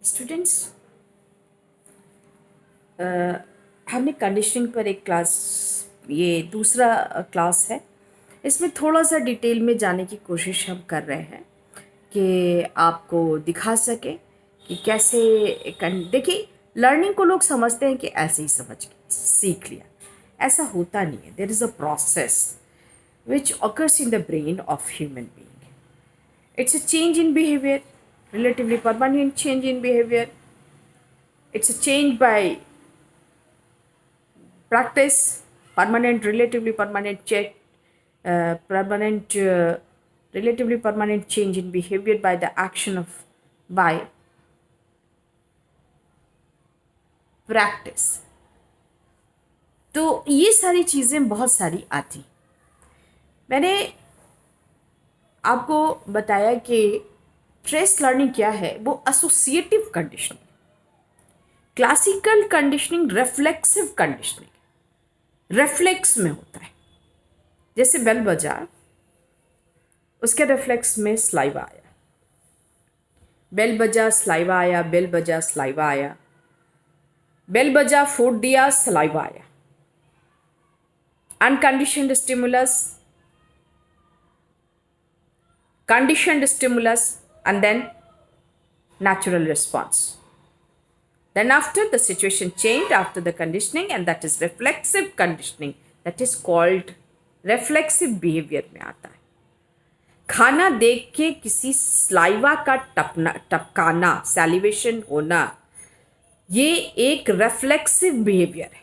Students, हमने conditioning पर एक क्लास, ये दूसरा क्लास है। इसमें थोड़ा सा डिटेल में जाने की कोशिश हम कर रहे हैं कि आपको दिखा सके कि कैसे देखिए, लर्निंग को लोग समझते हैं कि ऐसे ही समझ के सीख लिया। ऐसा होता नहीं है। There is a process which occurs in the brain of human being. It's a change in behavior, relatively permanent change in behavior. It's a change by practice, permanent, relatively permanent check, permanent, relatively permanent change in behavior by the action of by practice. तो ये सारी चीज़ें बहुत सारी आती। मैंने आपको बताया कि ट्रेस लर्निंग क्या है। वो associative conditioning, classical conditioning, reflexive conditioning. Reflex में होता है, जैसे बेल बजा, उसके रिफ्लेक्स में स्लाइवा आया, बेल बजा स्लाइवा आया, बेल बजा स्लाइवा आया, बेल बजा फूड दिया स्लाइवा आया। Unconditioned stimulus, conditioned stimulus, and then natural response. Then after the situation changed after the conditioning, and that is reflexive conditioning, that is called reflexive behavior में आता है। खाना देख के किसी स्लाइवा का टपकाना, सैलिवेशन होना, ये एक रिफ्लेक्सिव बिहेवियर है।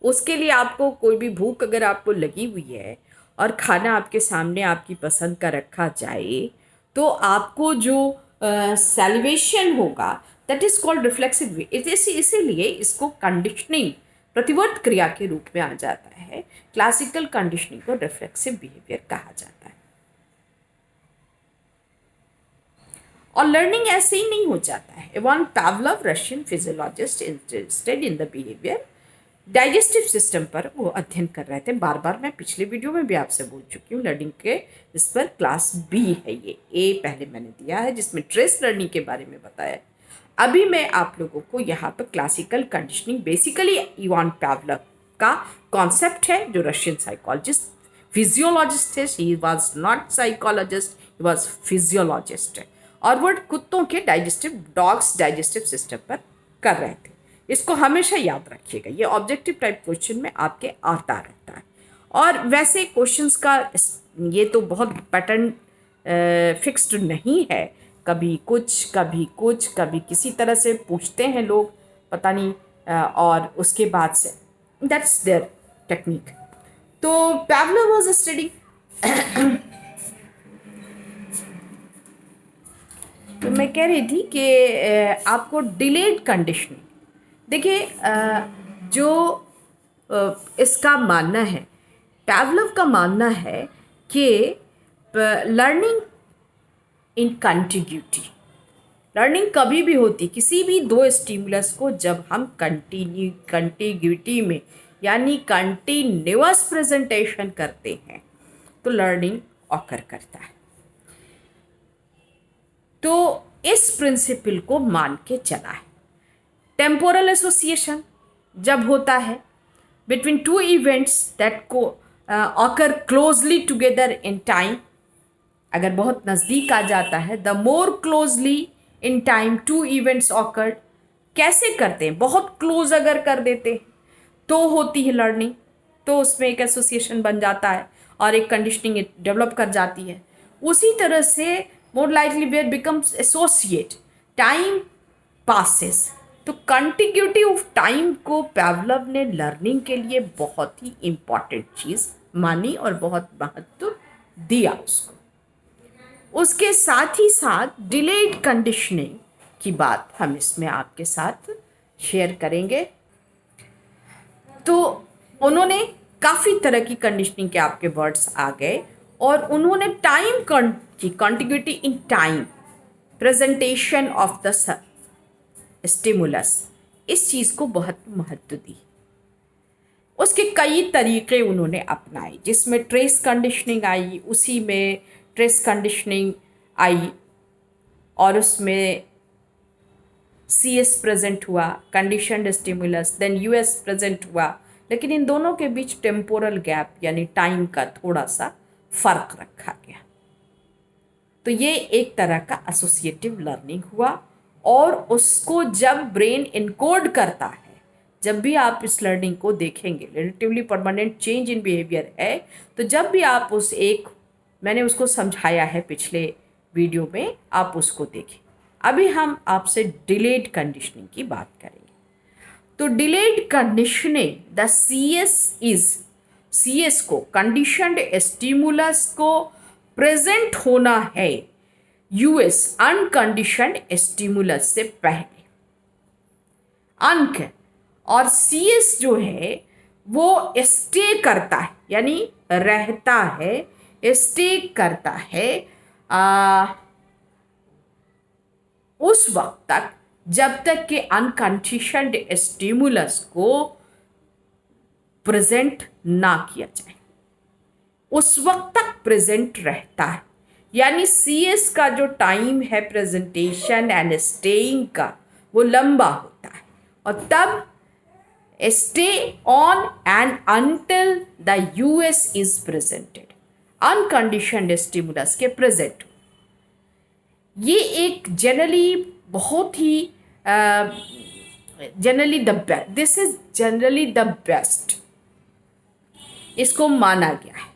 उसके लिए आपको कोई भी भूख अगर आपको लगी हुई है और खाना आपके सामने आपकी पसंद का रखा जाए, तो आपको जो सैलिवेशन होगा, दैट इज कॉल्ड रिफ्लेक्सिव। इसीलिए इसको कंडीशनिंग, प्रतिवर्त क्रिया के रूप में आ जाता है। क्लासिकल कंडीशनिंग को रिफ्लेक्सिव बिहेवियर कहा जाता है। और लर्निंग ऐसे ही नहीं हो जाता है। Ivan Pavlov, Russian physiologist, interested in the behaviour, digestive system पर वो अध्ययन कर रहे थे। बार बार मैं पिछले वीडियो में भी आपसे बोल चुकी हूँ, लर्निंग के इस पर क्लास बी है, ये ए पहले मैंने दिया है जिसमें ट्रेस लर्निंग के बारे में बताया। अभी मैं आप लोगों को यहाँ पर classical conditioning, basically Ivan Pavlov का कॉन्सेप्ट है, जो रशियन साइकोलॉजिस्ट, फिजियोलॉजिस्ट है। He was not psychologist, he was physiologist है। और वो कुत्तों के डाइजेस्टिव, डॉग्स डाइजेस्टिव सिस्टम पर कर रहे थे। इसको हमेशा याद रखिएगा, ये ऑब्जेक्टिव टाइप क्वेश्चन में आपके आता रहता है। और वैसे क्वेश्चंस का ये तो बहुत पैटर्न फिक्स्ड नहीं है, कभी कुछ कभी कुछ, कभी किसी तरह से पूछते हैं लोग, पता नहीं, और उसके बाद से दैट्स देयर टेक्निक। तो पावलोव वाज स्टडी। तो मैं कह रही थी कि आपको डिलेड कंडीशनिंग, देखिए, जो इसका मानना है, पावलोव का मानना है कि लर्निंग इन कंटिग्यूटी, लर्निंग कभी भी होती किसी भी दो स्टिमुलस को जब हम कंटिग्यूटी में, यानी कंटिन्यूअस प्रेजेंटेशन करते हैं, तो लर्निंग ऑकर करता है। तो इस प्रिंसिपल को मान के चला है। टेम्पोरल एसोसिएशन जब होता है बिटवीन टू इवेंट्स दैट को occur closely together in time, अगर बहुत नज़दीक आ जाता है, the more closely in time two events occurred, कैसे करते हैं, बहुत क्लोज अगर कर देते हैं तो होती है लर्निंग, तो उसमें एक एसोसिएशन बन जाता है और एक कंडीशनिंग डेवलप कर जाती है। उसी तरह से more likely where becomes associate, time passes. तो कंटिग्यूटी ऑफ टाइम को पावलोव ने लर्निंग के लिए बहुत ही इम्पॉर्टेंट चीज़ मानी और बहुत महत्व दिया उसको। उसके साथ ही साथ डिलेड कंडीशनिंग की बात हम इसमें आपके साथ शेयर करेंगे। तो उन्होंने काफ़ी तरह की कंडीशनिंग के आपके वर्ड्स आ गए, और उन्होंने टाइम की contiguity in time, presentation of the stimulus, इस चीज़ को बहुत महत्व दी। उसके कई तरीके उन्होंने अपनाए, जिसमें ट्रेस कंडीशनिंग आई, उसी में ट्रेस कंडीशनिंग आई, और उसमें सी एस प्रेजेंट हुआ, conditioned stimulus, then U S present हुआ, लेकिन इन दोनों के बीच टेम्पोरल गैप यानी टाइम का थोड़ा सा फर्क रखा गया। तो ये एक तरह का एसोसिएटिव लर्निंग हुआ, और उसको जब ब्रेन इनकोड करता है, जब भी आप इस लर्निंग को देखेंगे, relatively permanent change in behaviour है, तो जब भी आप उस एक, मैंने उसको समझाया है पिछले वीडियो में, आप उसको देखें। अभी हम आपसे डिलेड कंडीशनिंग की बात करेंगे। तो delayed conditioning, the C S को, कंडीशनड स्टिमुलस को प्रेजेंट होना है यूएस अनकंडीशनड स्टिमुलस से पहले। अनक और सी एस जो है वो स्टे करता है, यानी रहता है, स्टे करता है उस वक्त तक जब तक कि अनकंडीशनड स्टिमुलस को प्रेजेंट ना किया जाए, उस वक्त तक प्रेजेंट रहता है। यानी सी एस का जो टाइम है प्रेजेंटेशन एंड स्टेइंग का, वो लंबा होता है, और तब stay on and until the US is presented, unconditioned stimulus के प्रेजेंट। ये एक जनरली बहुत ही generally the best, this is generally the best, इसको माना गया है।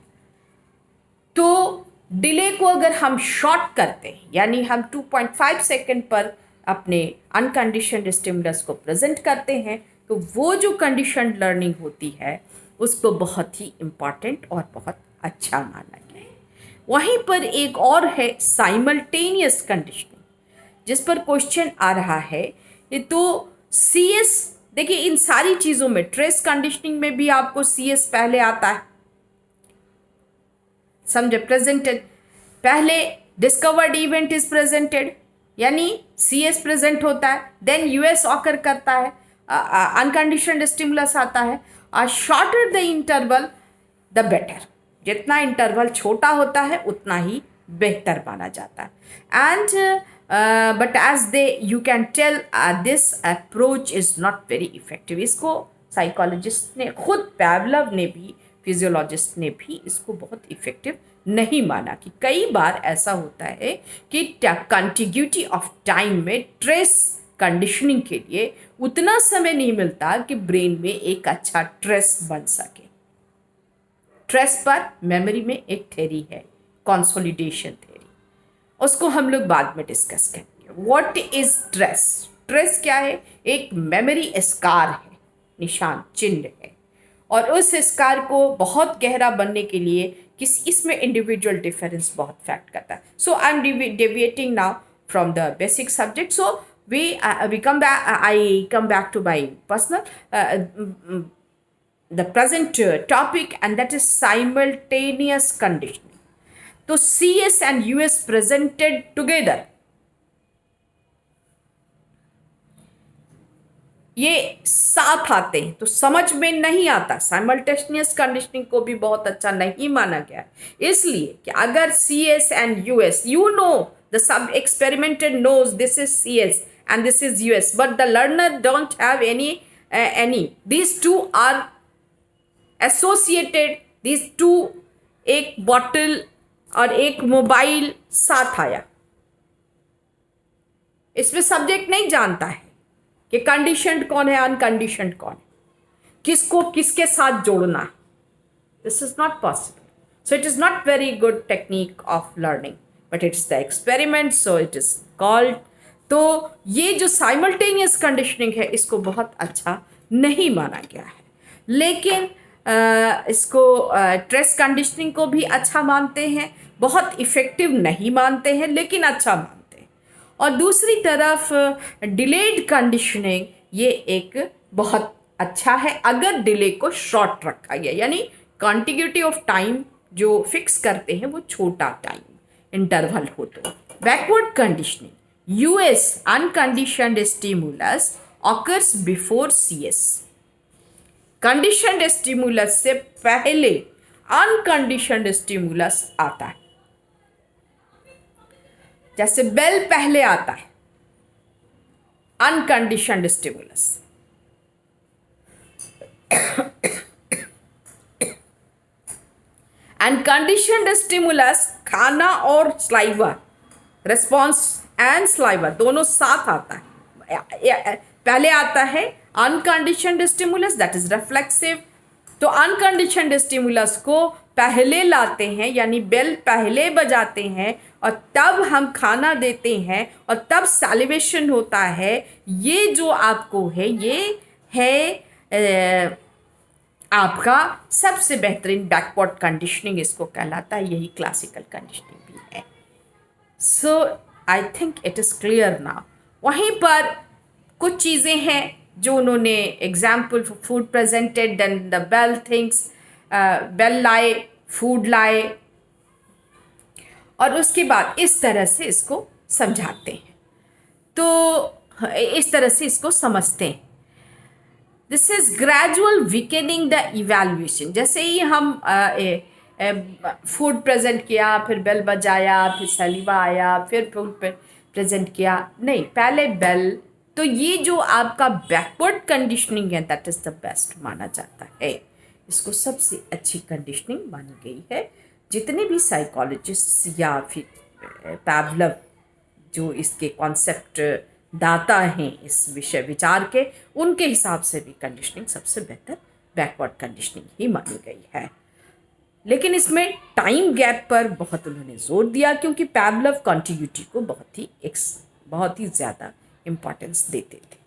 तो डिले को अगर हम शॉर्ट करते हैं, यानी हम 2.5 सेकेंड पर अपने अनकंडीशनड स्टिमुलस को प्रेजेंट करते हैं, तो वो जो कंडीशनड लर्निंग होती है उसको बहुत ही इम्पॉर्टेंट और बहुत अच्छा माना गया है। वहीं पर एक और है साइमल्टेनियस कंडीशनिंग, जिस पर क्वेश्चन आ रहा है। तो सी एस, देखिए इन सारी चीज़ों में, ट्रेस कंडीशनिंग में भी आपको सी एस पहले आता है, समझे, प्रेजेंटेड पहले, डिस्कवर्ड इवेंट इज प्रेजेंटेड, यानी सी एस प्रेजेंट होता है, देन यूएस ऑकर करता है, अनकंडीशनड स्टिमुलस आता है। Shorter the interval the better, जितना इंटरवल छोटा होता है उतना ही बेहतर माना जाता है। And but as they you can tell this approach is not very effective. इसको साइकोलॉजिस्ट ने खुद, पैवलव ने भी, फिजियोलॉजिस्ट ने भी इसको बहुत इफेक्टिव नहीं माना, कि कई बार ऐसा होता है कि कंटिग्यूटी ऑफ टाइम में ट्रेस कंडीशनिंग के लिए उतना समय नहीं मिलता कि ब्रेन में एक अच्छा ट्रेस बन सके। ट्रेस पर मेमोरी में एक थ्योरी है, कंसोलिडेशन थ्योरी, उसको हम लोग बाद में डिस्कस करेंगे। What is trace? ट्रेस क्या है? एक मेमोरी स्कार है, निशान, चिन्ह है, और उस स्कार को बहुत गहरा बनने के लिए इसमें इंडिविजुअल डिफरेंस बहुत फैक्ट करता है। So I am deviating now from the basic subject. So we come back, I come back to my personal the present topic, and that is simultaneous conditioning. तो CS and US presented together, ये साथ आते हैं तो समझ में नहीं आता। साइमल्टेनियस कंडीशनिंग को भी बहुत अच्छा नहीं माना गया, इसलिए कि अगर CS and US, you know, the sub experimented knows this is CS and this is US, but the learner don't have any. These two are associated. These two, एक बॉटल और एक मोबाइल साथ आया, इसमें सब्जेक्ट नहीं जानता है कि कंडीशनड कौन है, अनकंडीशनड कौन है, किसको किसके साथ जोड़ना है। This is not possible. So it is not very good technique of learning, but it's the experiment, so it is called. तो ये जो साइमल्टेनियस कंडीशनिंग है, इसको बहुत अच्छा नहीं माना गया है, लेकिन इसको ट्रेस कंडीशनिंग को भी अच्छा मानते हैं, बहुत इफ़ेक्टिव नहीं मानते हैं, लेकिन अच्छा मानते हैं. और दूसरी तरफ डिलेड कंडीशनिंग, ये एक बहुत अच्छा है अगर डिले को शॉर्ट रखा गया, यानी कॉन्टिग्यूटी ऑफ टाइम जो फिक्स करते हैं वो छोटा टाइम इंटरवल हो. तो backward conditioning, US unconditioned stimulus occurs before CS. Conditioned stimulus से पहले अनकंडीशनड स्टिमुलस आता है. जैसे बेल पहले आता है, अनकंडीशनड स्टिमुलस। अनकंडीशनड स्टिमुलस खाना और स्लाइवा रिस्पॉन्स एंड स्लाइवा दोनों साथ आता है। पहले आता है unconditioned stimulus that is reflexive. तो अनकंडीशनड स्टिमुलस को पहले लाते हैं, यानी बेल पहले बजाते हैं और तब हम खाना देते हैं और तब सैलिवेशन होता है। ये जो आपको है ये है आपका सबसे बेहतरीन बैकवर्ड कंडीशनिंग इसको कहलाता है, यही क्लासिकल कंडीशनिंग भी है। So I think it is clear now. वहीं पर कुछ चीज़ें हैं जो उन्होंने example food presented then the bell things, bell लाए, फूड लाए, और उसके बाद इस तरह से इसको समझाते हैं। तो इस तरह से इसको समझते हैं। This is gradual weakening the evaluation. जैसे ही हम फूड प्रेजेंट किया, फिर बेल बजाया, फिर सलीवा आया, फिर फूड प्रेजेंट किया, नहीं पहले बेल, तो ये जो आपका बैकवर्ड कंडीशनिंग है दैट इज़ द बेस्ट माना जाता है। इसको सबसे अच्छी कंडीशनिंग मानी गई है। जितने भी साइकोलॉजिस्ट या फिर पैवलव जो इसके कॉन्सेप्ट दाता हैं इस विषय विचार के, उनके हिसाब से भी कंडीशनिंग सबसे बेहतर बैकवर्ड कंडीशनिंग ही मानी गई है। लेकिन इसमें टाइम गैप पर बहुत उन्होंने जोर दिया, क्योंकि पैवलव कॉन्टिन्यूटी को बहुत ही ज़्यादा इम्पोर्टेंस देते थे।